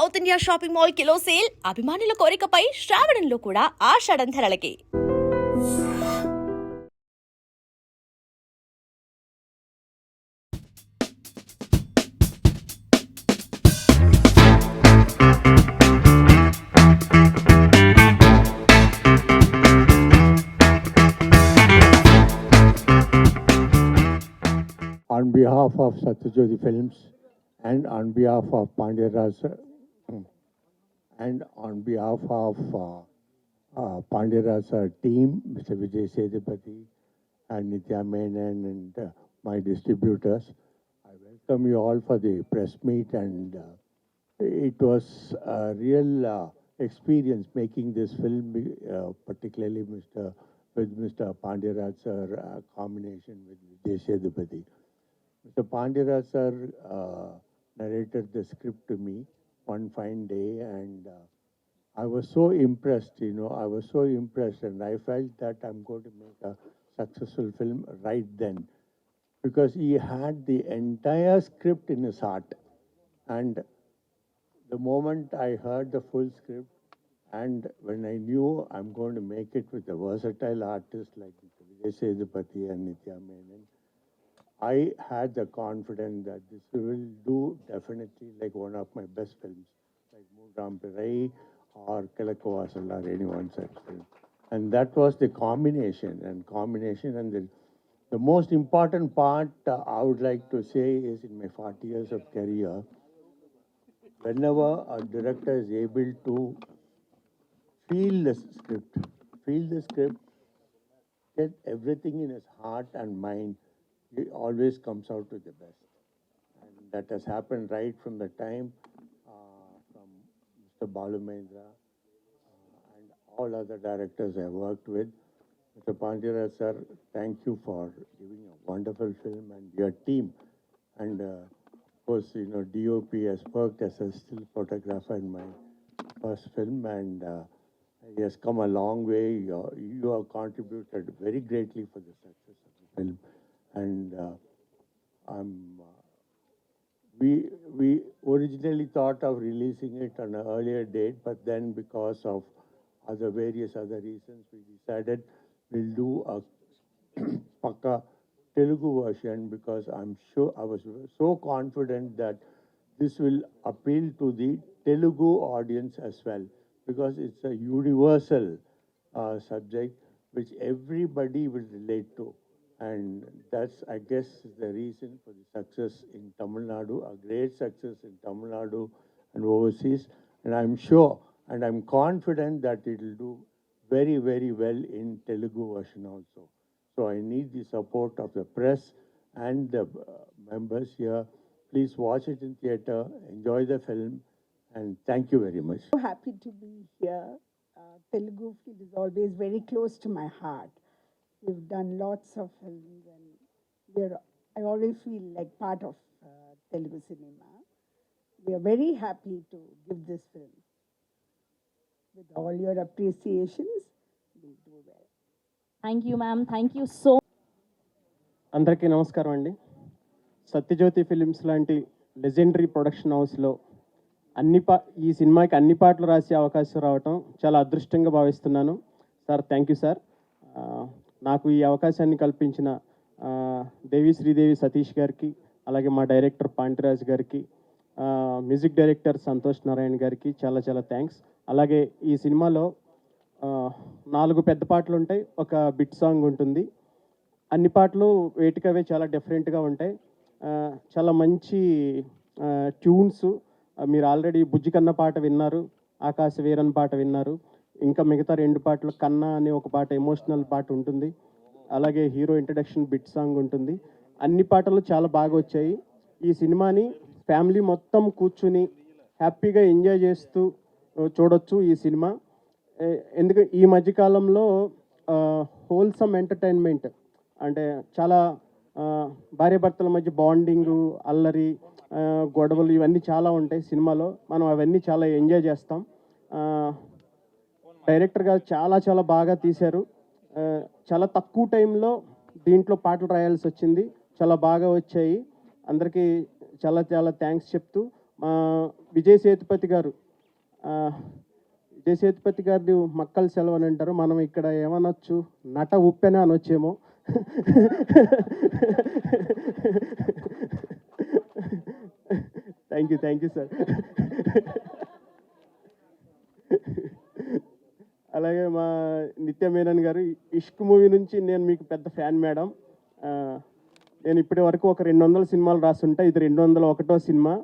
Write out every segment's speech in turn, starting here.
South India shopping mall kilo sale అభిమానుల కోరికపై శ్రావణంలో కూడా ఆషాఢం ధరలకి. On behalf of Satyajyoti Films and on behalf of Pandya and on behalf of Pandya team, Mr. Vijay Sethupathi and Nitya Menon and my distributors, I welcome you all for the press meet, and it was a real experience making this film, particularly with Mr. Pandya sir, combination with Vijay Sethupathi. Mr. Pandya sir narrated the script to me one fine day, and I was so impressed, I was so impressed, and I felt that I'm going to make a successful film right then, because he had the entire script in his heart. And the moment I heard the full script, and when I knew I'm going to make it with a versatile artist like Vijay Sethupathi and Nitya Menon, I had the confidence that this will do definitely like one of my best films, like Moogram Pirai or Kilakavasal or anyone such film. And that was the combination, and the most important part I would like to say is, in my 40 years of career, whenever a director is able to feel the script, get everything in his heart and mind, he always comes out with the best. And that has happened right from the time from Mr. Balu Mahendra and all other directors I worked with. Mr. Pandya sir, thank you for giving a wonderful film, and your team. And of course, DOP has worked as a still photographer in my first film, and he has come a long way. You have contributed very greatly for the success of the film. And we originally thought of releasing it on an earlier date, but then because of various other reasons, we decided we'll do a Pakka Telugu version, because I'm sure, I was so confident that this will appeal to the Telugu audience as well, because it's a universal subject which everybody will relate to. And that's, I guess, the reason for the success in Tamil Nadu, a great success in Tamil Nadu and overseas. And I'm sure, and I'm confident that it will do very, very well in Telugu version also. So I need the support of the press and the members here. Please watch it in theater, enjoy the film, and thank you very much. So happy to be here. Telugu film is always very close to my heart. We've done lots of films, and I always feel like part of Telugu cinema. We are very happy to give this film. With all your appreciations, we'll do well. Thank you, ma'am. Thank you so much. అందరికీ నమస్కారం అండి. Sathya Jyothi films లాంటి legendary production హౌస్లో ఈ సినిమాకి అన్ని పాటలు రాసే అవకాశం రావటం చాలా అదృష్టంగా భావిస్తున్నాను. Sir, thank you sir. నాకు ఈ అవకాశాన్ని కల్పించిన దేవి శ్రీదేవి సతీష్ గారికి, అలాగే మా డైరెక్టర్ పాండ్యరాజ్ గారికి, మ్యూజిక్ డైరెక్టర్ సంతోష్ నారాయణ గారికి చాలా చాలా థ్యాంక్స్. అలాగే ఈ సినిమాలో 4 పెద్ద పాటలు ఉంటాయి, ఒక బిట్ సాంగ్ ఉంటుంది. అన్ని పాటలు వేటికవే చాలా డిఫరెంట్గా ఉంటాయి. చాలా మంచి ట్యూన్స్. మీరు ఆల్రెడీ బుజ్జి కన్న పాట విన్నారు, ఆకాశ వీరన్ పాట విన్నారు. ఇంకా మిగతా 2 పాటలు కన్నా అనే ఒక పాట ఎమోషనల్ పాట ఉంటుంది, అలాగే హీరో ఇంట్రడక్షన్ బిట్ సాంగ్ ఉంటుంది. అన్ని పాటలు చాలా బాగా వచ్చాయి. ఈ సినిమాని ఫ్యామిలీ మొత్తం కూర్చుని హ్యాపీగా ఎంజాయ్ చేస్తూ చూడొచ్చు ఈ సినిమా. ఎందుకంటే ఈ మధ్యకాలంలో హోల్సమ్ ఎంటర్టైన్మెంట్ అంటే చాలా భార్యాభర్తల మధ్య బాండింగు, అల్లరి, గొడవలు ఇవన్నీ చాలా ఉంటాయి సినిమాలో. మనం అవన్నీ చాలా ఎంజాయ్ చేస్తాం. డైరెక్టర్ గారు చాలా చాలా బాగా తీశారు. చాలా తక్కువ టైంలో దీంట్లో పాటలు రాయాల్సి వచ్చింది, చాలా బాగా వచ్చాయి. అందరికీ చాలా చాలా థ్యాంక్స్ చెప్తూ మా విజయ్ సేతుపతి గారు, విజయ్ సేతుపతి గారిని మక్కల సెలవు అని అంటారు, మనం ఇక్కడ ఏమనొచ్చు, నట ఉప్పెన అనొచ్చేమో. Thank you sir. అలాగే మా నిత్య మేనన్ గారు, ఇష్క్ మూవీ నుంచి నేను మీకు పెద్ద ఫ్యాన్ మేడం. నేను ఇప్పటి వరకు ఒక 200 సినిమాలు రాస్తుంటా, ఇది 201వ సినిమా.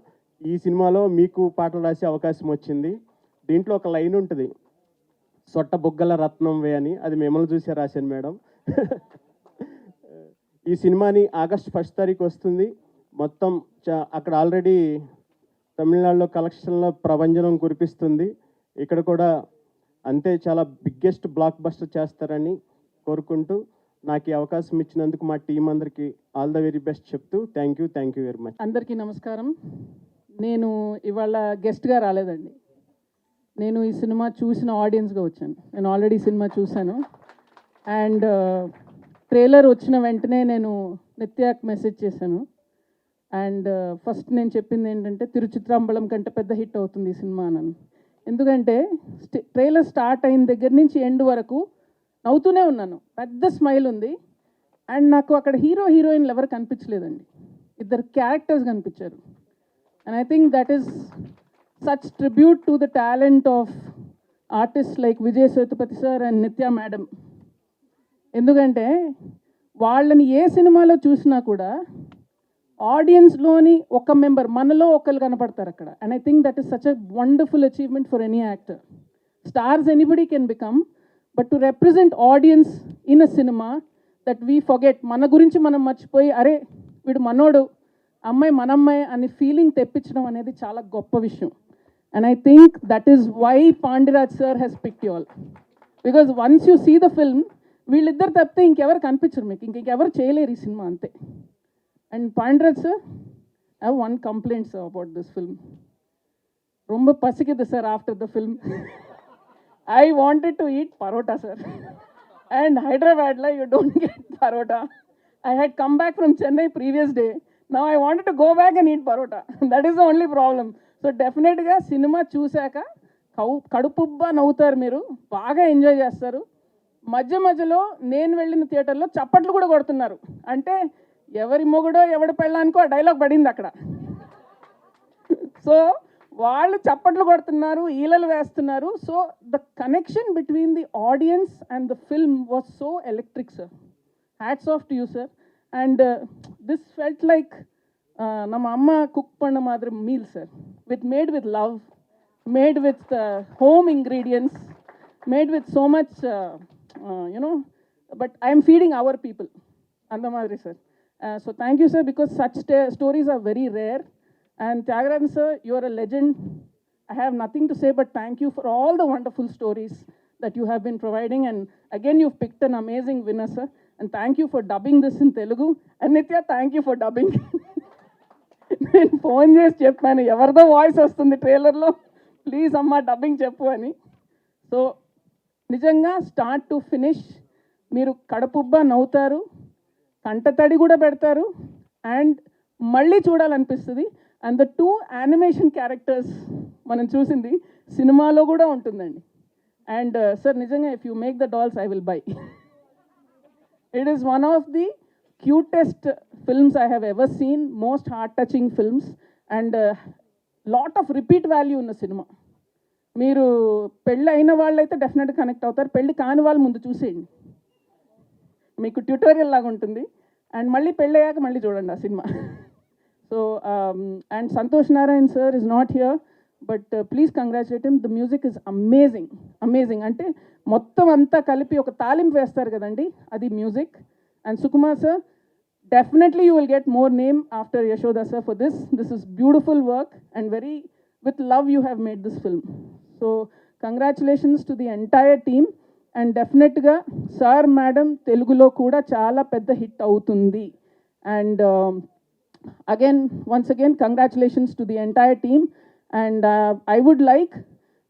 ఈ సినిమాలో మీకు పాటలు రాసే అవకాశం వచ్చింది. దీంట్లో ఒక లైన్ ఉంటుంది, సొట్ట బుగ్గల రత్నం వే అని, అది మిమ్మల్ని చూసే రాశాను మేడం. ఈ సినిమాని ఆగస్ట్ 1 తారీఖు వస్తుంది. మొత్తం అక్కడ ఆల్రెడీ తమిళనాడులో కలెక్షన్లో ప్రభంజనం కురిపిస్తుంది. ఇక్కడ కూడా అంతే చాలా బిగ్గెస్ట్ బ్లాక్ బస్టర్ చేస్తారని కోరుకుంటూ నాకు ఈ అవకాశం ఇచ్చినందుకు మా టీం అందరికీ ఆల్ ద వెరీ బెస్ట్ చెప్తూ థ్యాంక్ యూ వెరీ మచ్. అందరికీ నమస్కారం. నేను ఇవాళ గెస్ట్గా రాలేదండి. నేను ఈ సినిమా చూసిన ఆడియన్స్గా వచ్చాను. నేను ఆల్రెడీ సినిమా చూశాను. అండ్ ట్రైలర్ వచ్చిన వెంటనే నేను నిత్యాకి మెసేజ్ చేశాను. అండ్ ఫస్ట్ నేను చెప్పింది ఏంటంటే తిరుచిత్రాంబలం కంటే పెద్ద హిట్ అవుతుంది ఈ సినిమా అని. ఎందుకంటే ట్రైలర్ స్టార్ట్ అయిన దగ్గర నుంచి ఎండ్ వరకు నవ్వుతూనే ఉన్నాను, పెద్ద స్మైల్ ఉంది. అండ్ నాకు అక్కడ హీరోయిన్లు ఎవరు కనిపించలేదండి, ఇద్దరు క్యారెక్టర్స్ కనిపించారు. And I think that is such tribute to the talent of artist like Vijay Sethupathi sir and నిత్య మేడం. ఎందుకంటే వాళ్ళని ఏ సినిమాలో చూసినా కూడా ఆడియన్స్లోని ఒక మెంబర్, మనలో ఒకరు కనపడతారు అక్కడ. And I think that is such a wonderful achievement for any actor. Stars anybody can become, but to represent audience in a cinema that we forget, మన గురించి మనం మర్చిపోయి అరే వీడు మనోడు, అమ్మాయి మనమ్మాయి అని ఫీలింగ్ తెప్పించడం అనేది చాలా గొప్ప విషయం. And I think that is why Pandiraj sir has picked you all. Because once you see the film, వీళ్ళిద్దరు తప్పితే ఇంకెవరు కనిపించరు మీకు, ఇంకెవరు చేయలేరు ఈ సినిమా అంతే. And Pandiraj sir, I have one complaint sir about this film. ரொம்ப பசிக்குது sir after the film. I wanted to eat parota, sir. And Hyderabad, you don't get parota. I had come back from Chennai previous day. Now I wanted to go back and eat parota. That is the only problem. So definitely cinema చూసాక కడుపుబ్బా నవ్వుతారు, మీరు బాగా enjoy చేస్తారు. మధ్యలో నేను వెళ్ళిన థియేటర్లో చప్పట్లు కూడా కొడుతున్నారు. అంటే ఎవరి మొగుడో ఎవడి పెళ్ళానికో ఆ డైలాగ్ పడింది అక్కడ. సో వాళ్ళు చప్పట్లు కొడుతున్నారు, ఈలలు వేస్తున్నారు. So the connection between the audience and the film was so electric sir. Hats off to you sir. And this felt like ನಮ್ಮ ಅಮ್ಮ ಕುಕ್ ಪಣ್ಣ ಮಾತ್ರ meal sir, made with love, made with home ingredients, made with so much but I am feeding our people ಅಂದ ಮಾದ್ರಿ sir. So thank you sir, because such stories are very rare. And Tyagarajan sir, you are a legend. I have nothing to say but thank you for all the wonderful stories that you have been providing. And again, you've picked an amazing winner, sir. And thank you for dubbing this in Telugu. And Nitya, thank you for dubbing. నేను phone చేసి చెప్పాను, ఎవరిదో voice వస్తుంది ట్రైలర్లో, please అమ్మ dubbing చెప్పు అని. So నిజంగా స్టార్ట్ టు ఫినిష్ మీరు కడుపుబ్బా నవ్వుతారు, కంటతడి కూడా పెడతారు, అండ్ మళ్ళీ చూడాలనిపిస్తుంది. అండ్ ద 2 యానిమేషన్ క్యారెక్టర్స్ మనం చూసింది సినిమాలో కూడా ఉంటుందండి. అండ్ సార్ నిజంగా if you make the dolls I will buy. It is one of the cutest films I have ever seen, most heart touching films, and lot of repeat value ఉన్న cinema. మీరు పెళ్ళి అయిన వాళ్ళు అయితే డెఫినెట్గా connect అవుతారు, పెళ్ళి కాని వాళ్ళు ముందు చూసేయండి, మీకు ట్యూటోరియల్ లాగా ఉంటుంది. అండ్ మళ్ళీ పెళ్ళి అయ్యాక మళ్ళీ చూడండి ఆ cinema. So, and Santosh Narayan sir is not here, but please congratulate him. The music is amazing, amazing. Ante mottam anta kalipi oka talim vestaru kadandi, adi music. And Sukumar sir, definitely you will get more name after Yashoda sir for this. This is beautiful work and very with love you have made this film. So congratulations to the entire team. And definitely ga sir madam Telugulo kuda chaala pedda hit avutundi. And again, once again, congratulations to the entire team. And I would like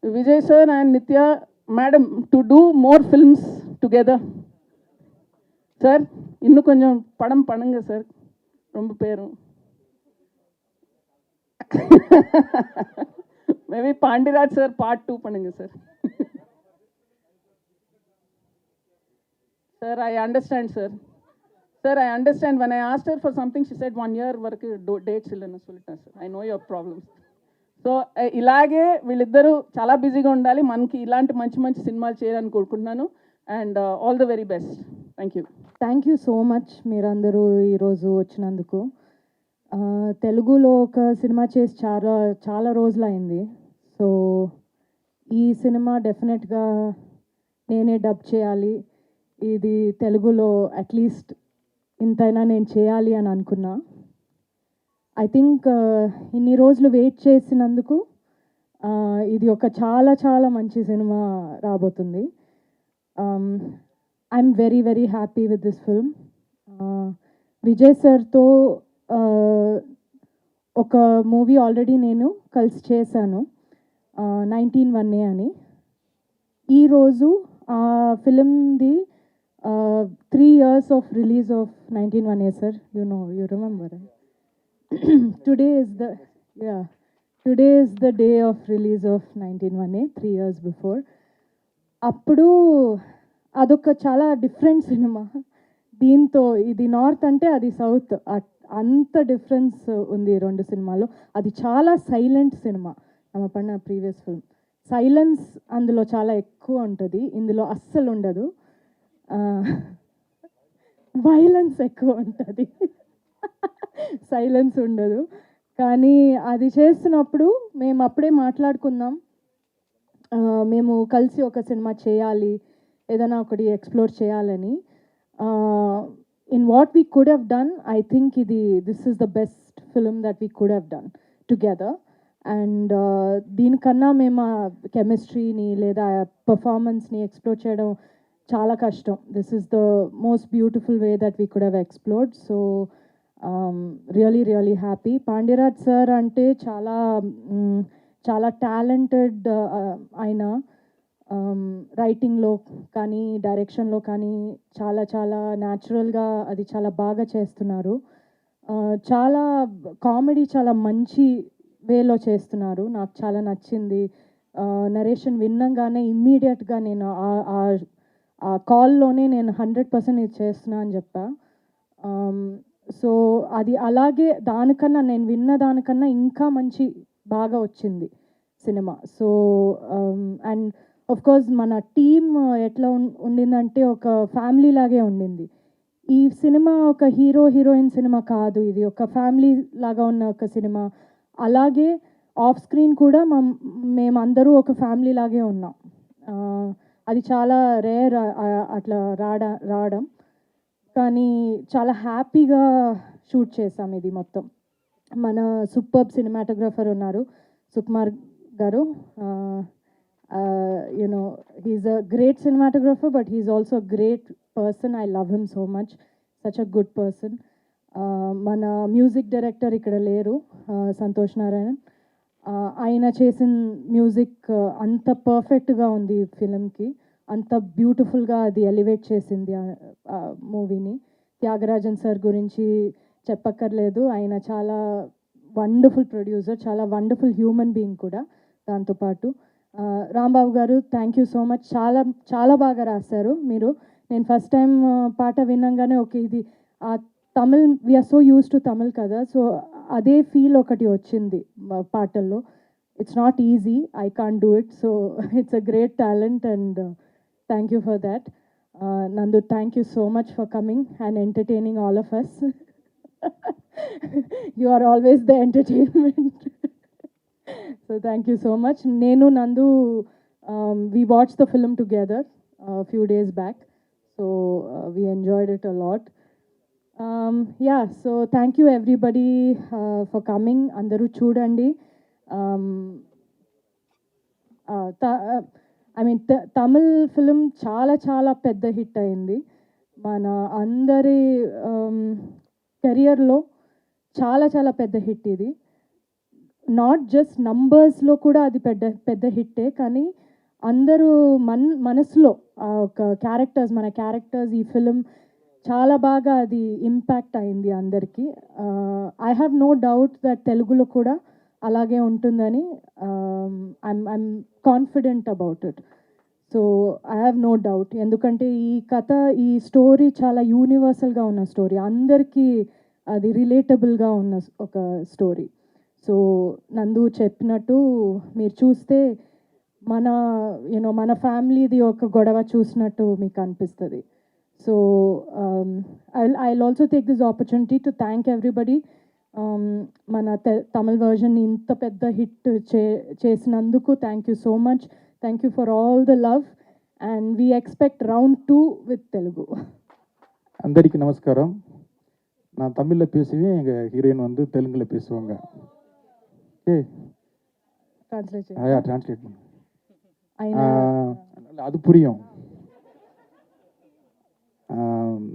Vijay sir and Nitya madam to do more films together. Sir, இன்னும் கொஞ்சம் படம் பண்ணுங்க sir, ரொம்ப பேரும். Maybe Pandiraj sir part 2 பண்ணுங்க sir. Sir, I understand, sir. Sir, I understand. When I asked her for something, she said 1 year వరకు dates ఇల్లని சொல்லிட்டேன் sir. I know your problems. So ఇలాగే వీళ్ళిద్దరూ చాలా బిజీగా ఉండాలి, మనకి ఇలాంటి మంచి మంచి సినిమాలు చేయాలని కోరుకుంటున్నాను. And all the very best. Thank you. Thank you so much మీరందరూ ఈరోజు వచ్చినందుకు. తెలుగులో ఒక సినిమా చేసి చాలా చాలా రోజులైంది. సో ఈ సినిమా డెఫినెట్గా నేనే డబ్ చేయాలి, ఇది తెలుగులో అట్లీస్ట్ ఇంతైనా నేను చేయాలి అని అనుకున్నా. ఐ థింక్ ఇన్ని రోజులు వెయిట్ చేసినందుకు ఇది ఒక చాలా చాలా మంచి సినిమా రాబోతుంది. I'm very very happy with this film. Vijay సార్తో ఒక మూవీ ఆల్రెడీ నేను కలిసి చేశాను, 19-1 అని. ఈరోజు ఆ ఫిలింది 3 years of release of 19-1, sir. You remember, right? Today is the day of release of 19-1, 3 years before. అప్పుడు అదొక చాలా డిఫరెంట్ సినిమా. దీంతో ఇది నార్త్ అంటే అది సౌత్, అంత డిఫరెన్స్ ఉంది రెండు సినిమాలో. అది చాలా సైలెంట్ సినిమా. ನಮ್ಮ పడిన ప్రీవియస్ ఫిల్మ్ సైలెన్స్ అందులో చాలా ఎక్కువ ఉంటుంది, ఇందులో అస్సలు ఉండదు. వైలెన్స్ ఎక్కువ ఉంటుంది, సైలెన్స్ ఉండదు. కానీ అది చేస్తున్నప్పుడు మేము అప్పుడే మాట్లాడుకుందాం, మేము కలిసి ఒక సినిమా చేయాలి, ఏదైనా ఒకటి ఎక్స్ప్లోర్ చేయాలని. In what we could have done, I think this is the best film that we could have done together. And దీనికన్నా మేము కెమిస్ట్రీని లేదా పర్ఫార్మెన్స్ని ఎక్స్ప్లోర్ చేయడం చాలా కష్టం. This is the most beautiful way that we could have explored. So really really happy. Pandiraj sir అంటే చాలా చాలా టాలెంటెడ్ ఆయన. రైటింగ్లో కానీ డైరెక్షన్లో కానీ చాలా చాలా న్యాచురల్గా అది చాలా బాగా చేస్తున్నారు. చాలా కామెడీ చాలా మంచి వేలో చేస్తున్నారు, నాకు చాలా నచ్చింది. నరేషన్ విన్నంగానే ఇమ్మీడియట్గా నేను ఆ కాల్లోనే నేను 100% ఇది చేస్తున్నా అని చెప్పా. సో అది అలాగే దానికన్నా నేను విన్న దానికన్నా ఇంకా మంచి బాగా వచ్చింది cinema. So and of course మన టీమ్ ఎట్లా ఉండిందంటే ఒక ఫ్యామిలీ లాగే ఉండింది. ఈ సినిమా ఒక హీరో హీరోయిన్ సినిమా కాదు, ఇది ఒక ఫ్యామిలీ లాగా ఉన్న ఒక సినిమా. అలాగే ఆఫ్ స్క్రీన్ కూడా మేమందరూ ఒక ఫ్యామిలీ లాగే ఉన్నాం. అది చాలా రేర్ అట్లా రావడం, కానీ చాలా హ్యాపీగా షూట్ చేసాం ఇది మొత్తం. మన సూపర్బ్ సినిమాటోగ్రఫర్ ఉన్నారు సుకుమార్ గారు. He's a great cinematographer, but he's also a great person. I love him so much, such a good person. మన మ్యూజిక్ డైరెక్టర్ ఇక్కడ లేరు, సంతోష్ నారాయణ్. ఆయన చేసిన మ్యూజిక్ అంత పర్ఫెక్ట్గా ఉంది ఫిలింకి, అంత బ్యూటిఫుల్గా అది ఎలివేట్ చేసింది మూవీని. త్యాగరాజన్ సార్ గురించి చెప్పక్కర్లేదు, ఆయన చాలా వండర్ఫుల్ ప్రొడ్యూసర్, చాలా వండర్ఫుల్ హ్యూమన్ బీయింగ్ కూడా. దాంతోపాటు రాంబాబు గారు, థ్యాంక్ యూ సో మచ్. చాలా చాలా బాగా రాశారు మీరు. నేను ఫస్ట్ టైం పాట వినంగానే ఓకే ఇది Tamil, we're so used to Tamil కదా, సో అదే ఫీల్ ఒకటి వచ్చింది పాటల్లో. It's not easy, I can't do it, so it's a great talent and thank you for that. Nandu, thank you so much for coming and entertaining all of us. You are always the entertainment. So thank you so much. Nenu, Nandu, we watched the film together a few days back, so we enjoyed it a lot. Yeah, so thank you everybody for coming. Andaru chudandi. I mean, Tamil film చాలా చాలా పెద్ద hit అయింది. మన అందరి కెరియర్లో చాలా చాలా పెద్ద హిట్ ఇది. నాట్ జస్ట్ నంబర్స్లో కూడా అది పెద్ద హిట్టే, కానీ అందరూ మనసులో ఒక మన క్యారెక్టర్స్ ఈ ఫిలిం చాలా బాగా అది ఇంపాక్ట్ అయింది అందరికీ. I have no doubt that తెలుగులో కూడా అలాగే ఉంటుందని I'm confident about it. So I have no doubt, ఎందుకంటే ఈ కథ, ఈ స్టోరీ చాలా యూనివర్సల్గా ఉన్న స్టోరీ, అందరికీ అది రిలేటబుల్గా ఉన్న ఒక స్టోరీ. సో నందు చెప్పినట్టు మీరు చూస్తే మన మన ఫ్యామిలీది ఒక గొడవ చూసినట్టు మీకు అనిపిస్తుంది. So I also take this opportunity to thank everybody. మన తమిళ్ వర్జన్ ఇంత పెద్ద హిట్ చేసినందుకు thank you so much. Thank you for all the love and we expect round 2 with Telugu. అందరికీ நமஸ்காரம். நான் தமிழில் பேசுவேன், எங்கள் ஹீரோயின் வந்து தெலுங்கில் பேசுவாங்க. ஓகே, ట్రాన్స్లేట్ டிரான்ஸ்லேட் பண்ணு. అయినా அது புரியும். ஆம்,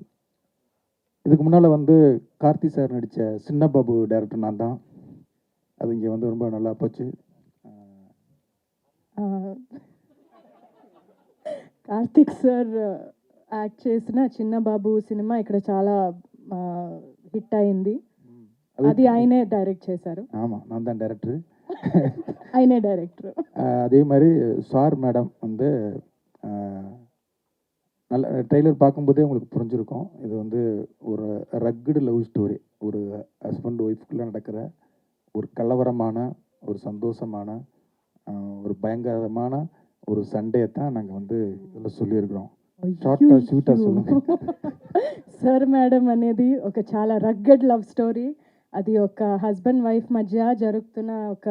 இதுக்கு முன்னால் வந்து கார்த்தி சார் நடித்த சின்ன பாபு டைரக்டர் நான் தான். அது இங்கே வந்து ரொம்ப நல்லா போச்சு. కార్తిక్ సార్ యాక్ట్ చేసిన చిన్న బాబు సినిమా ఇక్కడ చాలా హిట్ అయింది. అది ఆయనే డైరెక్ట్ చేశారు. ஆமாம், நான் தான் டைரக்டர். ఆయనే డైరెక్టర్. அதே மாதிரி சார் மேடம் வந்து நல்ல ட்ரெய்லர் பார்க்கும்போதே உங்களுக்கு புரிஞ்சிருக்கும். இது வந்து ஒரு ரக்குடு லவ் ஸ்டோரி, ஒரு ஹஸ்பண்ட் ஒய்ஃப்குள்ளே நடக்கிற ஒரு கலவரமான, ஒரு சந்தோஷமான, ஒரு பயங்கரமான ஒரு சண்டையை தான் நாங்கள் வந்து இதில் சொல்லியிருக்கிறோம். షార్ట్గా షూటాக சொல்லுங்கள். సార్ మేడం అనేది ఒక చాలా రగ్గడ్ లవ్ స్టోరీ. అది ఒక హస్బెండ్ వైఫ్ మధ్య జరుగుతున్న ఒక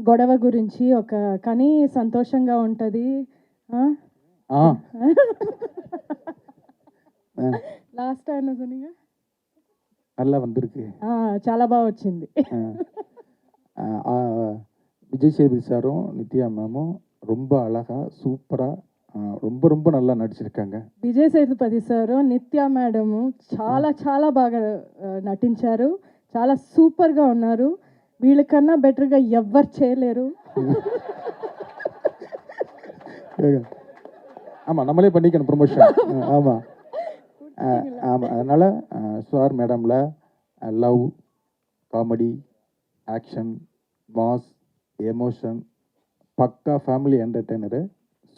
గొడవ గురించి, ఒక కానీ సంతోషంగా ఉంటుంది. లాస్ట్ ఆయన சொன்னீங்க, நல்லா வந்திருக்கு. చాలా బాగా వచ్చింది. விஜய் சேதுபதி சாரும் நித்யா மேமும் ரொம்ப அழகாக சூப்பராக ரொம்ப ரொம்ப நல்லா நடிச்சிருக்காங்க. విజయ్ సేతుపతి సారు, నిత్య మేడము చాలా చాలా బాగా నటించారు. చాలా సూపర్గా ఉన్నారు. వీళ్ళకన్నా బెటర్గా ఎవ్వరు చేయలేరు. ஆமாம், நம்மளே பண்ணிக்கணும் ப்ரொமோஷன். ஆமாம் ஆமாம், அதனால் சார் மேடமில் love, comedy, action, mass, emotion, பக்கா family entertainer.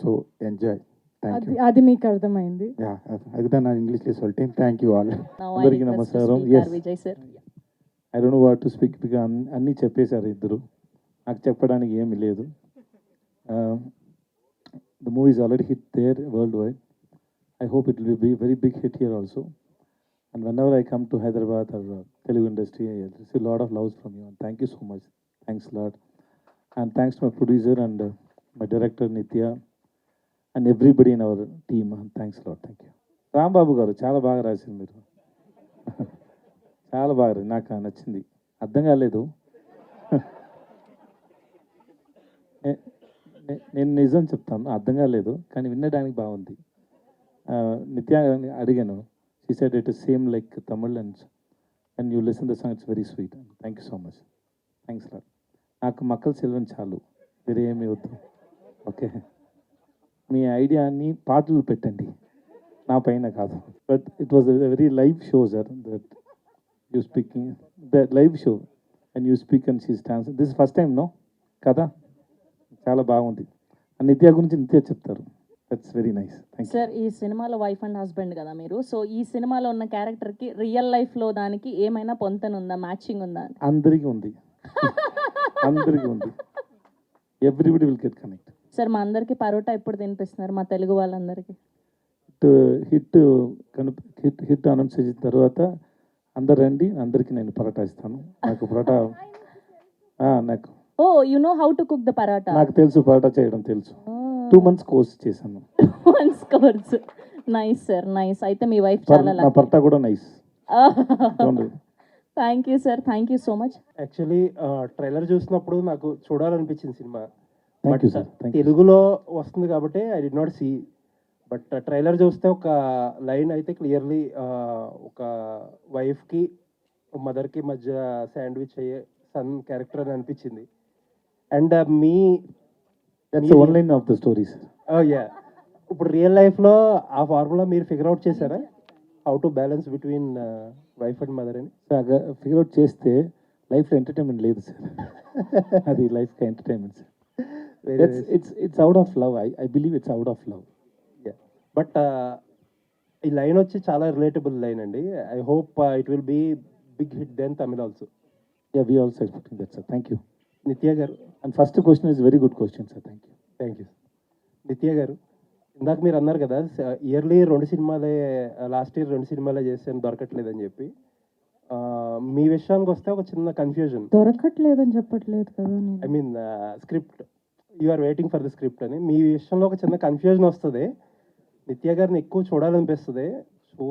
So enjoy. Thank you. అది మీకు అర్థమైంది. యా, அதுதான் நான் ఇంగ్లీష్లో சொல்லிட்டேன். Thank you all. అందరికీ నమస్కారం. Vijay sir, I don't know what to speak because అన్నీ చెప్పేశారు ఇద్దరు. నాకు చెప్పడానికి ఏమీ లేదు. The movie is already hit there worldwide. I hope it will be a very big hit here also. And whenever I come to Hyderabad or Telugu industry, I receive a lot of love from you. And thank you so much. Thanks a lot. And thanks to my producer and my director Nitya and everybody in our team. And thanks a lot. Thank you. Rambabu గారు చాలా బాగా రాశారు మీరు. చాలా బాగా నాకు నచ్చింది. అర్థం కాలేదు. నేను నిజం చెప్తాను, అర్థం కాలేదు, కానీ వినడానికి బాగుంది. నిత్య అడిగాను, she said it is same like Tamil and you listen the song, it's very sweet. Thank you so much. Thanks lot. నాకు మక్కల సెల్వన్ చాలు, వేరే ఏమి వద్దు. ఓకే, మీ ఐడియాని పాటలు పెట్టండి, నా పైన కాదు. But it was very live show sir, that you speaking the live show and you speak and she stands. This first time no కదా, చాలా బాగుంది. నిత్య గురించి నిత్య చెప్తారు. That's very nice. సార్, ఈ సినిమాలో వైఫ్ అండ్ హస్బెండ్ కదా మీరు, సో ఈ సినిమాలో ఉన్న క్యారెక్టర్కి రియల్ లైఫ్లో దానికి ఏమైనా పొంతనుందా, మ్యాచింగ్ ఉందా? అందరికీ ఉంది, అందరికీ ఉంది. Everybody will get connect. Sir, మా అందరికీ పరోటా ఎప్పుడు తినిపిస్తున్నారు, మా తెలుగు వాళ్ళందరికీ? హిట్ హిట్ అనౌన్స్ చేసిన తర్వాత అందరు రండి, అందరికీ నేను పరోటా ఇస్తాను. నాకు పరోటా నాకు oh you know how to cook the parotta? నాకు తెలుసు, పరోటా చేయడం తెలుసు. 2 months కోర్స్ చేశాను. 2 months course. Nice sir, nice. అయితే మీ వైఫ్ చాలా నా పరోటా కూడా nice. Thank you sir, thank you so much. Actually trailer చూసినప్పుడు నాకు చూడాలనిపించింది సినిమా. Thank you sir. తెలుగులో వస్తుంది కాబట్టి I did not see. But trailer చూస్తే ఒక లైన్ అయితే క్లియర్లీ ఒక వైఫ్కి మదర్కి మధ్య శాండ్విచ్ అయ్యే సన్ క్యారెక్టర్ అని అనిపించింది. And me that's one line of the story sir. Yeah, ఇప్పుడు రియల్ లైఫ్లో ఆ ఫార్ములా మీరు ఫిగర్ అవుట్ చేశారా, how to balance between wife and mother అని? ఫిగర్ అవుట్ చేస్తే లైఫ్లో ఎంటర్టైన్మెంట్ లేదు సార్. అది లైఫ్కి entertainment sir. Very It's out of love. I believe it's out of love. But ఈ లైన్ వచ్చి చాలా రిలేటబుల్ లైన్ అండి. I hope it will be big hit then Tamil also. Yeah, we also expecting that, sir. Thank you. నిత్య గారు, And first question is very good question, sir. Thank you. Thank you. నిత్య గారు, ఇందాక మీరు అన్నారు కదా yearly 2 సినిమాలే, లాస్ట్ ఇయర్ 2 సినిమాలే చేశాను దొరకట్లేదని చెప్పి. మీ విషయానికి వస్తే ఒక చిన్న కన్ఫ్యూజన్. దొరకట్లేదని చెప్పట్లేదు కదా నేను. I mean script, you are waiting for the script అని మీ విషయంలో ఒక చిన్న కన్ఫ్యూజన్ వస్తుంది. నిత్య గారిని ఎక్కువ చూడాలనిపిస్తుంది. సో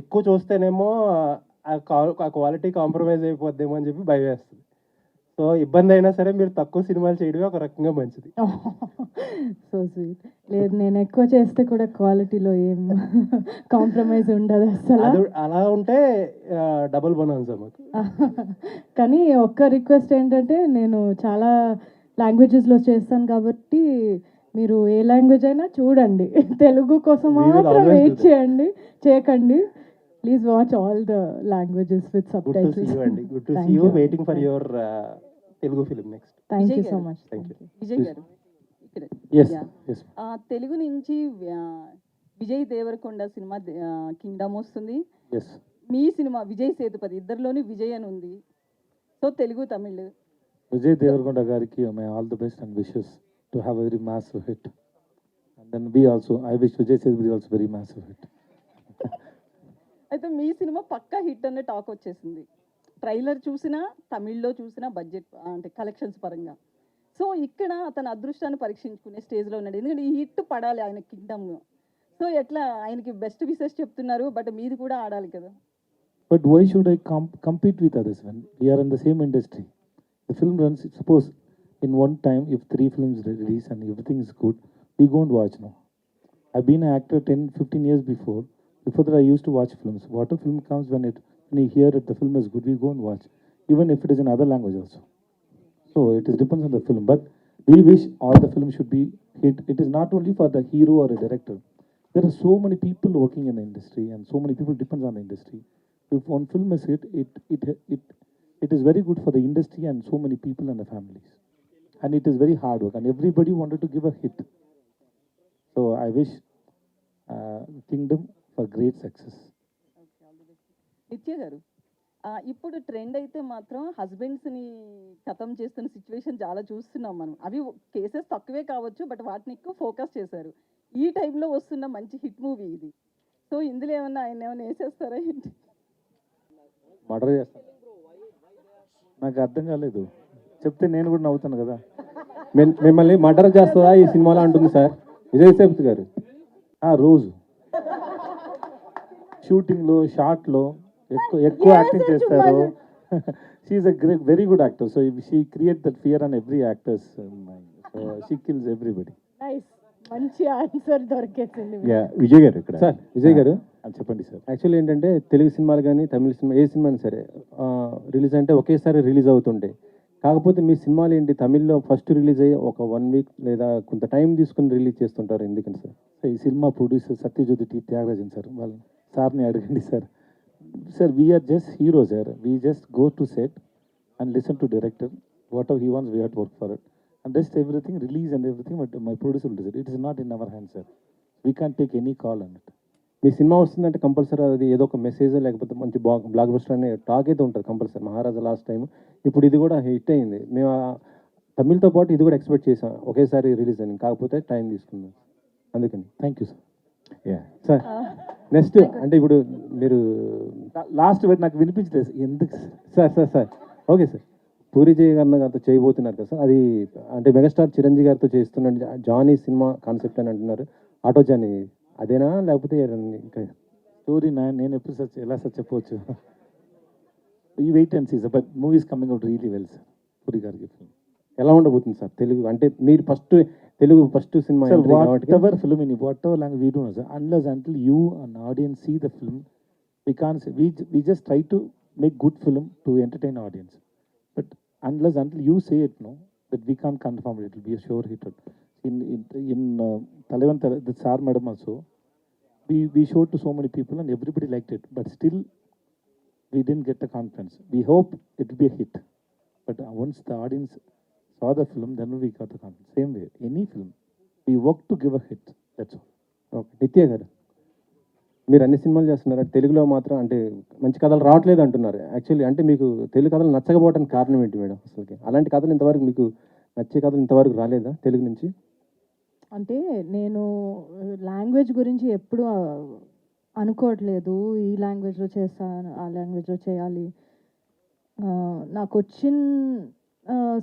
ఎక్కువ చూస్తేనేమో ఆ క్వాలిటీ కాంప్రమైజ్ అయిపోద్దేమో అని చెప్పి భయం వేస్తుంది. సో ఇబ్బంది అయినా సరే మీరు తక్కువ సినిమాలు చేయడమే ఒక రకంగా మంచిది. So sweet. లేదు, నేను ఎక్కువ చేస్తే కూడా క్వాలిటీలో ఏం కాంప్రమైజ్ ఉండదు అసలు. అలా ఉంటే డబుల్ బోనస్ మాకు. కానీ ఒక్క రిక్వెస్ట్ ఏంటంటే, నేను చాలా లాంగ్వేజెస్లో చేస్తాను కాబట్టి మీరు ఏ లాంగ్వేజ్ అయినా చూడండి. తెలుగు కోసం We will మాత్రం always వెయిట్ do that. చేయకండి. Please watch all the languages with sub good to see you అండి. Good to see you. Waiting for your Telugu film next. Thank you Vijay so garu. Much. Thank you. Vijay గారు ఇక్కడ Yes, Yeah. yes. Telugu నుంచి విజయ్ దేవరకొండ సినిమా Kingdom వస్తుంది. Yes. మీ సినిమా విజయ్ సేతుపతి, ఇద్దరిలోని విజయ్ అని ఉంది. So Telugu Tamil Vijay Devarkonda gariki may all the best and wishes to have a very massive hit. And then we also, I wish Vijay Sethupathi also very massive hit. అయితే మీ cinema పక్కా hit అనే talk వచ్చేసింది. Trailer చూసినా, తమిళ్లో చూసినా, budget అంటే collections పరంగా. So ఇక్కడ అతని అదృష్టాన్ని పరీక్షించుకునే స్టేజ్లో ఉన్నాడు. ఎందుకంటే ఈ హిట్ పడాలి ఆయన కింగ్డమ్. సో ఎట్లా ఆయనకి బెస్ట్ విషెస్ చెప్తున్నారు, బట్ మీది కూడా ఆడాలి కదా. But why should I compete with others when we are in the same industry? The film runs, suppose in one time, if 3 films release and everything is good, we go and watch now. I've been an actor 10-15 years before. Before that, I used to watch films. What a film comes when you hear that the film is good, we go and watch, even if it is in other language also. So it is depends on the film. But we wish all the films should be hit. It is not only for the hero or a director. There are so many people working in the industry, and so many people depends on the industry. If one film is hit, it is very good for the industry and so many people and the families. And it is very hard work, and everybody wanted to give a hit. So I wish Kingdom for great success. నిత్య గారు, ఇప్పుడు trend అయితే మాత్రం హస్బెండ్స్ని ఖతం చేస్తున్న situation చాలా చూస్తున్నాం మనం. అవి కేసెస్ తక్కువే కావచ్చు, బట్ వాటిని ఎక్కువ ఫోకస్ చేశారు. ఈ టైంలో వస్తున్న మంచి హిట్ మూవీ ఇది. సో ఇందులో ఏమన్నా ఆయన ఏమైనా వేసేస్తారా ఏంటి? మర్డర్ చేస్తాను. నాకు అర్థం కాలేదు, చెప్తే నేను కూడా నవ్వుతాను కదా. మిమ్మల్ని మర్డర్ చేస్తుందా ఈ సినిమాలో అంటుంది సార్ విజయ్ సేతుపతి గారు. రోజు షూటింగ్లో, షార్ట్లో ఎక్కువ యాక్టింగ్ చేస్తారు. She's a very good actor. So she create that fear on every actor's mind. So she kills everybody. Nice, మంచి ఆన్సర్ దొరికేసింది. విజయ్ గారు ఇక్కడ. సార్ విజయ్ గారు, చెప్పండి సార్. యాక్చువల్లీ ఏంటంటే తెలుగు సినిమాలు కానీ తమిళ సినిమా ఏ సినిమా అయినా సరే రిలీజ్ అంటే ఒకేసారి రిలీజ్ అవుతుంటాయి. కాకపోతే మీ సినిమాలు ఏంటి తమిళ్లో ఫస్ట్ రిలీజ్ అయ్యి ఒక 1 వీక్ లేదా కొంత టైం తీసుకుని రిలీజ్ చేస్తుంటారు, ఎందుకని సార్? ఈ సినిమా producer Sathyajyothi T Thyagarajan sir, వాళ్ళ సార్ని అడగండి sir. Sir we are just hero sir. We just go to set and listen to director, whatever he wants we have to work for it, and rest everything release and everything but my producer will decide. It is not in our hand sir. We can take any call on it. మీ సినిమా వస్తుందంటే compulsory అది ఏదో ఒక message లేకపోతే మంచి block buster అనే talk అయితే ఉంటుంది కంపల్సరీ. మహారాజా లాస్ట్ టైం, ఇప్పుడు ఇది కూడా హిట్ అయింది. మేము తమిళ్తో పాటు ఇది కూడా ఎక్స్పెక్ట్ చేసాం ఒకేసారి రిలీజ్ అని, కాకపోతే టైం తీసుకుందాం అందుకని. Thank you sir. Sir next అంటే ఇప్పుడు మీరు లాస్ట్ వెయిట్ నాకు వినిపించలేదు ఎందుకు sir okay sir, Puri Jagannadh గారితో చేయబోతున్నారు కదా సార్, అది అంటే మెగాస్టార్ చిరంజీవి గారితో చేస్తున్న జానీ సినిమా కాన్సెప్ట్ అని అంటున్నారు. ఆటో జానీ అదేనా లేకపోతే ఇంకా స్టోరీ నేను ఎప్పుడు ఎలా సార్ చెప్పవచ్చు? ఈ wait and see sir, but movies coming out really well sir. Puri గారికి ఎలా ఉండబోతుంది సార్ తెలుగు అంటే మీరు Telugu first cinema whatever film in whatever language we do know, sir, unless until you an audience see the film, we can't say, we just try to make good film to entertain audience, but unless until you say it, no, that we can't confirm it will be a sure hit. In Talavan the Sar madam also we showed to so many people and everybody liked it, but still we didn't get the confidence. We hope it will be a hit. But once the audience saw the film, then we got the confidence. Same way, any film, we work to give a hit. That's all. Okay, నిత్య గారు మీరు అన్ని సినిమాలు చేస్తున్నారు, తెలుగులో మాత్రం అంటే మంచి కథలు రావట్లేదు అంటున్నారు. యాక్చువల్లీ అంటే మీకు తెలుగు కథలు నచ్చకపోవడానికి కారణం ఏంటి మేడం? అసలుకి అలాంటి కథలు ఇంతవరకు మీకు నచ్చే కథలు ఇంతవరకు రాలేదా తెలుగు నుంచి? అంటే నేను లాంగ్వేజ్ గురించి ఎప్పుడు అనుకోవట్లేదు, ఈ లాంగ్వేజ్లో చేస్తాను, ఆ లాంగ్వేజ్లో చేయాలి. నాకు వచ్చిన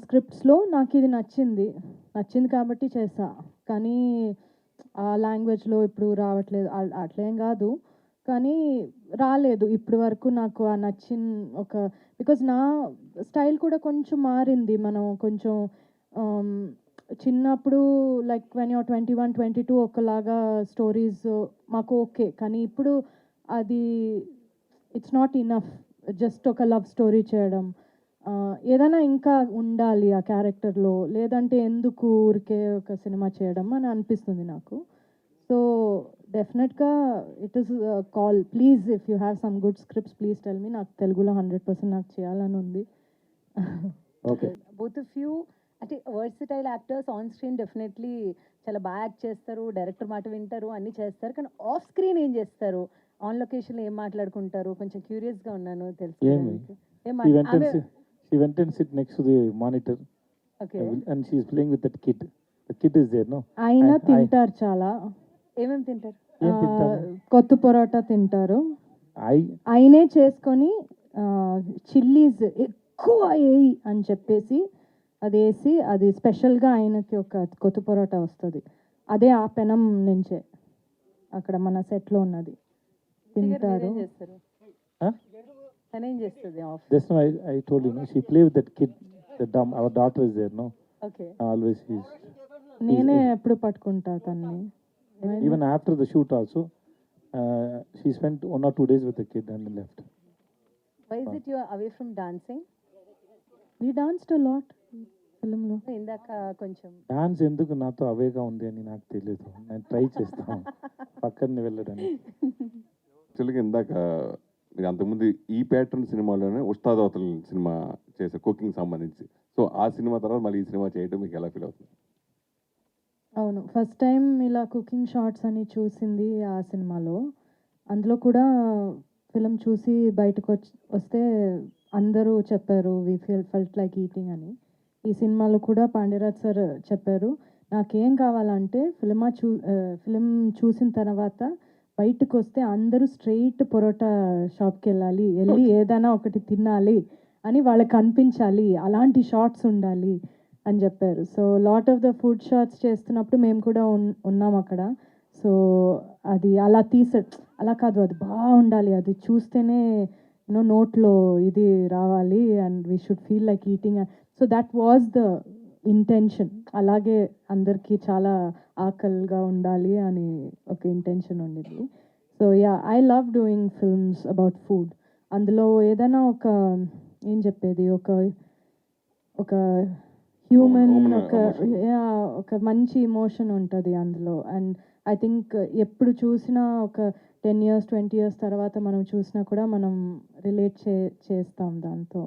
స్క్రిప్ట్స్లో నాకు ఇది నచ్చింది కాబట్టి చేసా. కానీ ఆ లాంగ్వేజ్లో ఇప్పుడు రావట్లేదు అట్లేం కాదు, కానీ రాలేదు ఇప్పటి వరకు నాకు ఆ నచ్చిన ఒక. బికాజ్ నా స్టైల్ కూడా కొంచెం మారింది. మనం కొంచెం చిన్నప్పుడు లైక్ వెన్ యూర్ 21, 22 ఒకలాగా స్టోరీస్ మాకు ఓకే, కానీ ఇప్పుడు అది ఇట్స్ నాట్ ఇనఫ్ జస్ట్ ఒక లవ్ స్టోరీ చేయడం. ఏదైనా ఇంకా ఉండాలి ఆ క్యారెక్టర్లో, లేదంటే ఎందుకు ఊరికే ఒక సినిమా చేయడం అని అనిపిస్తుంది నాకు. సో డెఫినెట్గా it is call. Please if you have some good scripts please tell me. నాకు తెలుగులో 100% నాకు చేయాలని ఉంది. ఓకే, బోత్ ఆఫ్ యూ అంటే versatile actors. On screen definitely చాలా బాగా యాక్ట్ చేస్తారు, డైరెక్టర్ మాట వింటారు, అన్నీ చేస్తారు. కానీ ఆఫ్ స్క్రీన్ ఏం చేస్తారు, ఆన్ లొకేషన్లో ఏం మాట్లాడుకుంటారు, కొంచెం క్యూరియస్గా ఉన్నాను తెలుసుకోవడానికి. She went and sit next to the monitor. Okay. And she is playing with that kid. The kid is there, no? అయినా తింటారు చాలా. ఏమేమి తింటారు? ఏం తింటారు? కొత్త పొరోటా తింటారు. I ఆయనే చేసుకొని చిల్లీస్ ఎక్కువ వేయి అని చెప్పేసి అది వేసి అది స్పెషల్గా ఆయనకి ఒక కొత్త పొరోటా వస్తుంది. అదే ఆ పెనం నుంచే అక్కడ మన సెట్లో ఉన్నది తింటారు. ఏం చేస్తారు? Huh? తనేం చేస్తుంది of? Just now I told you, no? She play with that kid. Our daughter is there, no? Okay. Always she's. నేనే ఎప్పుడు పట్టుకుంటా తన్ని. Even after the shoot also, she spent 1 or 2 days with the kid and then left. Why is it you are away from dancing? We danced a lot ఫిల్మ్లో. ఇందాక కొంచెం dance ఎందుకు నాతో అవేగా ఉంది అని నాకు తెలియదు. నేను ట్రై చేస్తాను పక్కన వెళ్ళడానికి. యాక్చువల్గా ఇందాక మీరు అంతకుముందు ఈ ప్యాటర్న్ సినిమాలోనే ఉస్తాద్ అవతల సినిమా చేశారు కుకింగ్ సంబంధించి. సో ఆ సినిమా తర్వాత మళ్ళీ ఈ సినిమా చేయడం మీకు ఎలా ఫీల్ అవుతుంది? అవును, ఫస్ట్ టైం ఇలా కుకింగ్ షార్ట్స్ అని చూసింది ఆ సినిమాలో. అందులో కూడా ఫిలిం చూసి బయటకు వస్తే అందరూ చెప్పారు వి ఫెల్ట్ లైక్ ఈటింగ్ అని. ఈ సినిమాలో కూడా పాండ్యరాజ్ సార్ చెప్పారు నాకేం కావాలంటే ఫిలిం చూసిన తర్వాత బయటకు వస్తే అందరూ స్ట్రెయిట్ పొరోటా షాప్కి వెళ్ళి ఏదైనా ఒకటి తినాలి అని వాళ్ళకి అనిపించాలి, అలాంటి షార్ట్స్ ఉండాలి అని చెప్పారు. So lot of the food shorts చేస్తున్నప్పుడు మేము కూడా ఉన్నాం అక్కడ. సో అది అలా అలా కాదు, అది బాగుండాలి, అది చూస్తేనే నోట్లో ఇది రావాలి and we should feel like eating. So that was the intention. అలాగే అందరికీ చాలా ఆకలిగా ఉండాలి అని ఒక ఇంటెన్షన్ ఉండింది. So yeah, I love doing films about food. అందులో ఏదైనా ఒక ఏం చెప్పేది ఒక హ్యూమన్ ఒక మంచి ఇమోషన్ ఉంటుంది అందులో. అండ్ ఐ థింక్ ఎప్పుడు చూసినా ఒక 10 years 20 years తర్వాత మనం చూసినా కూడా మనం రిలేట్ చేస్తాం దాంతో.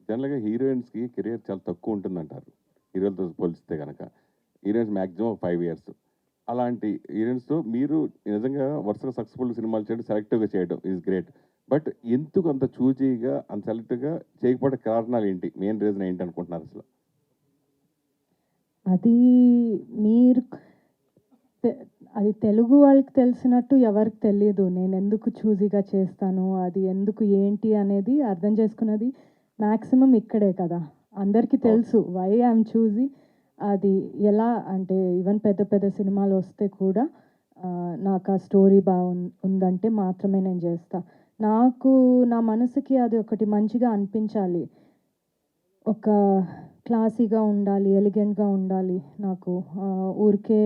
జనరల్గా హీరోయిన్స్కి కెరియర్ చాలా తక్కువ ఉంటుందంటారు హీరోలతో పోలిస్తే కనుక. Heroines maximum 5 years. అలాంటి హీరోయిన్స్తో మీరు నిజంగా వరుసగా సక్సెస్ఫుల్ సినిమాలు చేయడం, సెలెక్టివ్గా చేయడం ఈజ్ గ్రేట్. బట్ ఎందుకు అంత చూజీగా అంత సెలెక్టివ్గా చేయకపోవడం కారణాలు ఏంటి? మెయిన్ రీజన్ ఏంటి అనుకుంటున్నారు అసలు? అది తెలుగు వాళ్ళకి తెలిసినట్టు ఎవరికి తెలియదు నేను ఎందుకు చూజీగా చేస్తాను, అది ఎందుకు ఏంటి అనేది అర్థం చేసుకున్నది మ్యాక్సిమం ఇక్కడే కదా. అందరికీ తెలుసు వై ఐఎమ్ చూజీ. అది ఎలా అంటే ఈవెన్ పెద్ద పెద్ద సినిమాలు వస్తే కూడా నాకు ఆ స్టోరీ ఉందంటే మాత్రమే నేను చేస్తా. నాకు నా మనసుకి అది ఒకటి మంచిగా అనిపించాలి, ఒక క్లాసీగా ఉండాలి, ఎలిగెంట్గా ఉండాలి. నాకు ఊరికే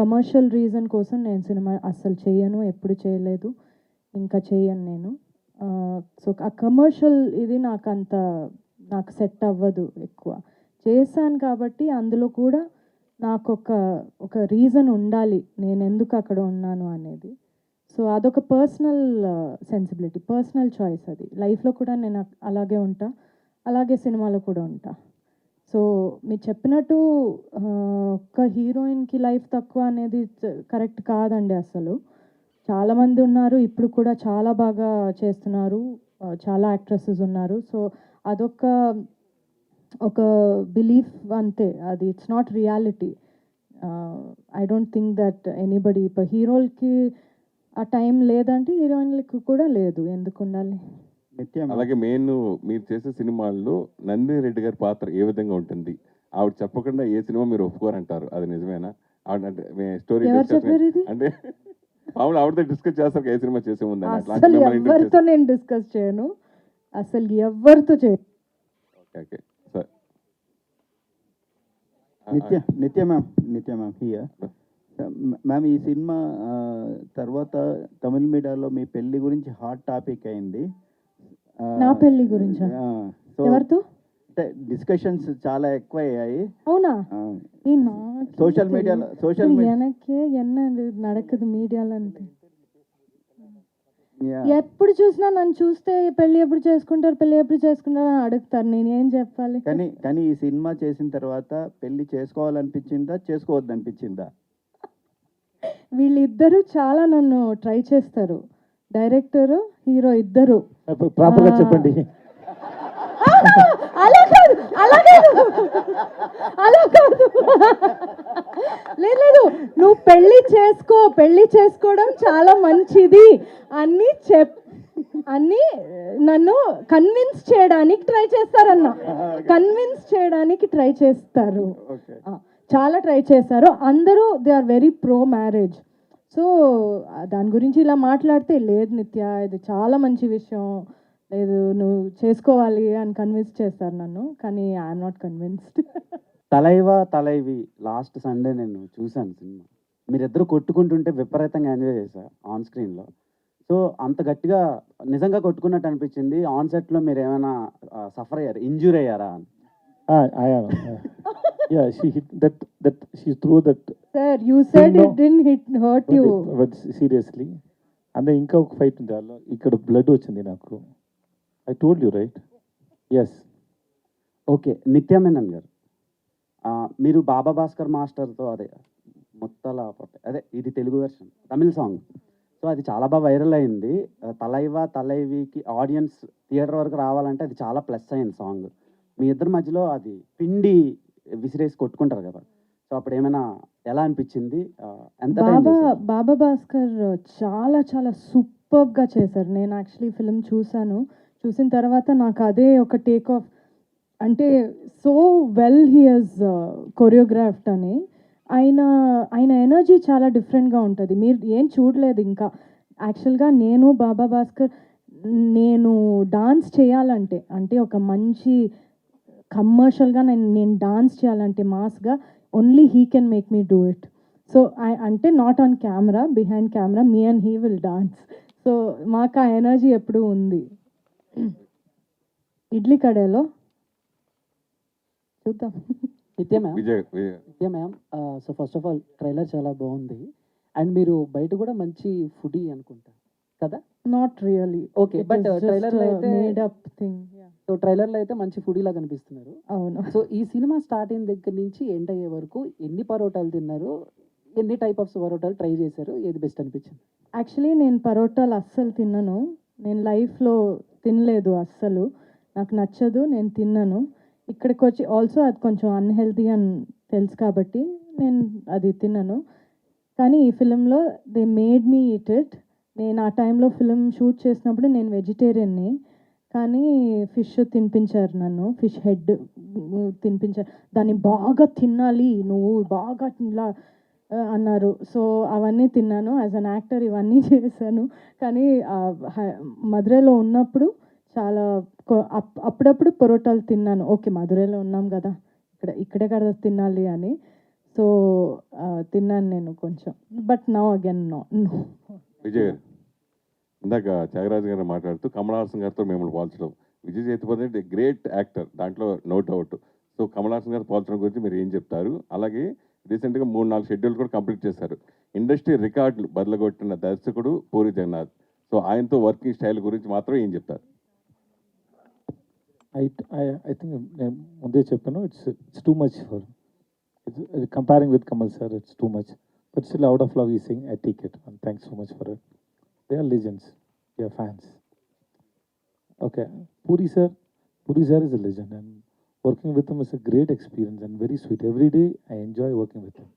కమర్షియల్ రీజన్ కోసం నేను సినిమా అస్సలు చేయను, ఎప్పుడు చేయలేదు, ఇంకా చేయను నేను. సో ఆ కమర్షియల్ ఇది నాకు సెట్ అవ్వదు ఎక్కువ. చేశాను కాబట్టి అందులో కూడా నాకు ఒక రీజన్ ఉండాలి నేను ఎందుకు అక్కడ ఉన్నాను అనేది. సో అదొక పర్సనల్ సెన్సిబిలిటీ, పర్సనల్ చాయిస్ అది. లైఫ్లో కూడా నేను అలాగే ఉంటా, అలాగే సినిమాలో కూడా ఉంటా. సో మీరు చెప్పినట్టు ఒక్క హీరోయిన్కి లైఫ్ తక్కువ అనేది కరెక్ట్ కాదండి అసలు. చాలామంది ఉన్నారు, ఇప్పుడు కూడా చాలా బాగా చేస్తున్నారు, చాలా యాక్ట్రెసెస్ ఉన్నారు. సో అదొక బిలీఫ్ అంతే, అది it's not reality. I don't think that anybody, ఇప్పుడు హీరోలకి ఆ టైం లేదంటే హీరోయిన్లకు కూడా లేదు, ఎందుకు ఉండాలి? అలాగే మెయిన్ మీరు చేసే సినిమాల్లో నందిని రెడ్డి గారి పాత్ర ఏ విధంగా ఉంటుంది? ఆవిడ చెప్పకుండా ఏ సినిమా మీరు ఒప్పుకోరంటారు, అది నిజమేనా? ఆవిడ అంటే స్టోరీ ఎవరు చెప్పారు ఇది? అంటే మామూలు ఆవిడతో డిస్కస్ చేస్తారు ఏ సినిమా చేసే ముందు అసలు ఎవరితో నేను డిస్కస్ చేయను, అసలు ఎవరితో చేయను. Okay sir. నిత్య మ్యామ్ హియర్. మ్యామ్, ఈ సినిమా తర్వాత తమిళ మీడియాలో మీ పెళ్లి గురించి హాట్ టాపిక్ అయింది. నా పెళ్లి గురించా? ఎవరితో? అంటే డిస్కషన్స్ చాలా ఎక్కువ అయ్యాయి. అవునా? సోషల్ మీడియాలో ఎనకే ఎన్న నడకదు మీడియాలో అంతే. ఎప్పుడు చూసినా నన్ను చూస్తే పెళ్లి ఎప్పుడు చేసుకుంటారు అని అడుగుతారు, నేనేం చెప్పాలి? కానీ ఈ సినిమా చేసిన తర్వాత పెళ్లి చేసుకోవాలనిపించిందా, చేసుకోవద్దనిపించిందా? వీళ్ళిద్దరూ చాలా నన్ను ట్రై చేస్తారు, డైరెక్టర్ హీరో ఇద్దరు. ప్రాపర్గా చెప్పండి. లేదు, నువ్వు పెళ్లి చేసుకోవడం చాలా మంచిది అని నన్ను కన్విన్స్ చేయడానికి ట్రై చేస్తారు. చాలా ట్రై చేశారు అందరూ. They are very pro marriage. So దాని గురించి ఇలా మాట్లాడితే, లేదు నిత్య ఇది చాలా మంచి విషయం, లేదు నువ్వు చేసుకోవాలి అని కన్విన్స్ చేస్తారు నన్ను, కానీ I'm not convinced. Thalaivi last Sunday నేను చూశాను సినిమా. మీరిద్దరు కొట్టుకుంటుంటే విపరీతంగా ఎంజాయ్ చేశారు ఆన్ స్క్రీన్లో. సో అంత గట్టిగా నిజంగా కొట్టుకున్నట్టు అనిపించింది. ఆన్ సెట్లో మీరు ఏమైనా సఫర్ అయ్యారు, ఇంజూర్ అయ్యారా అని? Yeah, she hit that she threw that. Sir, you said it didn't hurt you. But seriously, and then ఇంకొక ఫైట్ ఉంది అలా, ఇక్కడ బ్లడ్ వచ్చింది నాకు. I told you right? Yes. Okay, నిత్య మేనన్ గారు, మీరు బాబా భాస్కర్ మాస్టర్తో అదే ఇది తెలుగు వెర్షన్ తమిళ సాంగ్. సో అది చాలా బాగా వైరల్ అయింది. తలైవికి ఆడియన్స్ థియేటర్ వరకు రావాలంటే అది చాలా ప్లస్ అయింది సాంగ్. మీ ఇద్దరి మధ్యలో అది పిండి విసిరేసి కొట్టుకుంటారు కదా, సో అప్పుడు ఏమైనా ఎలా అనిపించింది? ఎంత బాబా భాస్కర్ చాలా చాలా సూపర్గా చేశారు. నేను యాక్చువల్లీ ఫిల్మ్ చూసిన తర్వాత నాకు అదే ఒక టేక్ ఆఫ్, అంటే so well he he's choreographed అని. ఆయన ఎనర్జీ చాలా డిఫరెంట్గా ఉంటుంది. మీరు ఏం చూడలేదు ఇంకా. యాక్చువల్గా నేను బాబా భాస్కర్ డాన్స్ చేయాలంటే, అంటే ఒక మంచి కమర్షియల్గా నేను డాన్స్ చేయాలంటే మాస్గా, only he can make me do it. So అంటే not on camera, behind camera me and he will dance. So మాకు ఆ ఎనర్జీ ఎప్పుడూ ఉంది. ఇడ్లీ కడాలో చూద్దాం. Nithya ma'am, so first of all trailer చాలా బాగుంది. అండ్ మీరు బయట కూడా మంచి ఫుడీ అనుకుంటా కదా? Not really. ఓకే, బట్ ట్రైలర్లో అయితే మేడ్ అప్ థింగ్. సో ట్రైలర్లో అయితే మంచి ఫుడీలా కనిపిస్తున్నారు. అవును. సో ఈ సినిమా స్టార్ట్ అయిన దగ్గర నుంచి ఎండ్ అయ్యే వరకు ఎన్ని పరోటాలు తిన్నారు, ఎన్ని టైప్ ఆఫ్ పరోటాలు ట్రై చేశారు, ఏది బెస్ట్ అనిపించింది? యాక్చువల్లీ నేను పరోటాలు అస్సలు తిన్నాను, నేను లైఫ్లో తినలేదు అస్సలు, నాకు నచ్చదు, నేను తిన్నాను. ఇక్కడికి వచ్చి ఆల్సో అది కొంచెం అన్హెల్తీ అని తెలుసు కాబట్టి నేను అది తిన్నాను. కానీ ఈ ఫిలింలో they made me eat it. నేను ఆ టైంలో ఫిలిం షూట్ చేసినప్పుడు నేను వెజిటేరియన్ని, కానీ ఫిష్ తినిపించారు నన్ను, ఫిష్ హెడ్ తినిపించారు. దాన్ని బాగా తినాలి నువ్వు, బాగా ఇలా అన్నారు. సో అవన్నీ తిన్నాను. యాజ్ అన్ యాక్టర్ ఇవన్నీ చేశాను. కానీ మధురైలో ఉన్నప్పుడు చాలా అప్పుడప్పుడు పరోటాలు తిన్నాను. ఓకే, మధురైలో ఉన్నాం కదా, ఇక్కడే కదా తినాలి అని. సో తిన్నాను నేను కొంచెం, but now again no. Vijay గారు, ఇందాక త్యాగరాజు గారు మాట్లాడుతూ కమల్ హాసన్ గారితో మిమ్మల్ని పోల్చడం, విజయ్ సేతుపతి అంటే గ్రేట్ యాక్టర్, దాంట్లో no doubt. So Kamal Haasan గారు పోల్చడం గురించి మీరు ఏం చెప్తారు? అలాగే రీసెంట్గా 3-4 షెడ్యూల్ కూడా కంప్లీట్ చేశారు. ఇండస్ట్రీ రికార్డులు బదలగొట్టిన దర్శకుడు పూరి జగన్నాథ్. సో ఆయనతో వర్కింగ్ స్టైల్ గురించి మాత్రం ఏం చెప్తారు? I think నేను ముందే చెప్పాను, it's too much for comparing with Kamal sir, it's too much. But still out of love ఈ సింగ్, I take it and thanks so much for it. They are legends, they are fans. Okay, Puri sir is a legend, and working with him is a great experience and very sweet. Every day I enjoy working with him.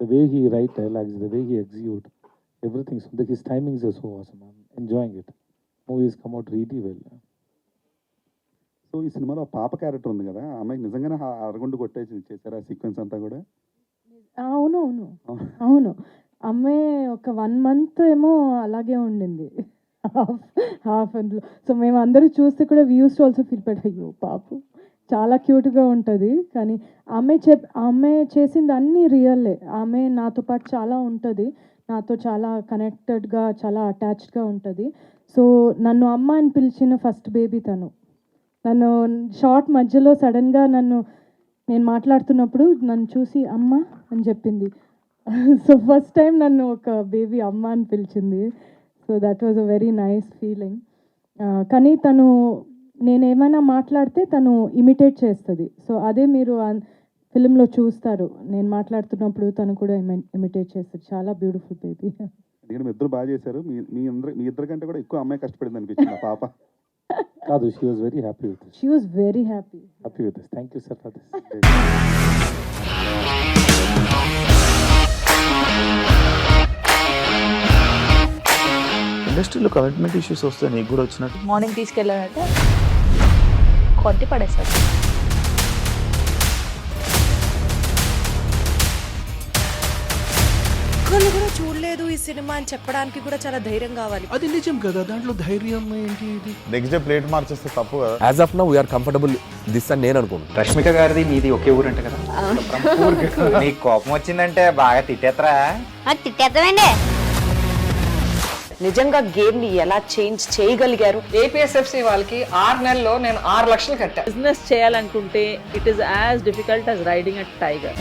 The way he write dialogues, the way he execute, everything. So his timings are so awesome. I'm enjoying it. Movies come out really well. So ఈ సినిమాలో పాప character ఉంది కదా, అమ్మాయికి నిజంగానే అరగుండు కొట్టేసి చేశారు ఆ సీక్వెన్స్ అంతా కూడా? అవును. అమ్మాయి ఒక 1 month ఏమో అలాగే ఉండింది, హాఫ్ అందులో. సో మేము అందరూ చూస్తే కూడా we use to also feel but అయ్యో పాపు చాలా క్యూట్గా ఉంటుంది. కానీ అమ్మాయి చేసింది అన్నీ రియల్లే. ఆమె నాతో పాటు చాలా ఉంటుంది, నాతో చాలా కనెక్టెడ్గా, చాలా అటాచ్డ్గా ఉంటుంది. సో నన్ను అమ్మ అని పిలిచిన ఫస్ట్ బేబీ తను. నన్ను షార్ట్ మధ్యలో సడన్గా నేను మాట్లాడుతున్నప్పుడు నన్ను చూసి అమ్మ అని చెప్పింది. సో ఫస్ట్ టైం నన్ను ఒక బేబీ అమ్మ అని పిలిచింది. So that was a very nice feeling. కానీ తను నేనేమైనా మాట్లాడితే తను ఇమిటేట్ చేస్తుంది. సో అదే మీరు ఫిలింలో చూస్తారు, నేను మాట్లాడుతున్నప్పుడు తను కూడా ఇమిటేట్ చేస్తుంది. చాలా బ్యూటిఫుల్ బేబీ. ఎందుకంటే మీ ఇద్దరు బాగా చేశారు. మీ ఇద్దరి కంటే కూడా ఎక్కువ అమ్మాయి కష్టపడింది అనిపించింది ఆ పాప. Kadu, she was very happy with this. She was very happy. Happy with this. Thank you, sir, for this. ఇండస్ట్రీలో కమిట్మెంట్ ఇష్యూస్ వస్తే నీకు కూడా వచ్చినట్టు? మార్నింగ్ తీసుకెళ్ళాడంటే కొట్టి పడేశాడు. ఒక్కళ్ళు కూడా చూడలేదు ఈ సినిమా అని చెప్పడానికి కూడా చాలా ధైర్యం కావాలి. అది నిజం కదా, దాంట్లో ధైర్యం ఏంటి? ఇది నెక్స్ట్ డే ప్లేట్ మార్చేస్తే తప్పు కదా. As of now we're comfortable this అని నేను అనుకుంటున్నాను. రష్మిక గారిది మీది ఒకే ఊరు అంట కదా? నీకు కోపం వచ్చిందంటే బాగా తిట్టేత్తరా? తిట్టేద్దామండి. నిజంగా గేమ్ ని ఎలా చేంజ్ చేయగలిగారు? ఏపీఎస్ఎఫ్సి వాళ్ళకి 6 నెలల్లో నేను 6 లక్షలు కట్టా. బిజినెస్ చేయాలనుకుంటే it is as difficult as riding a tiger.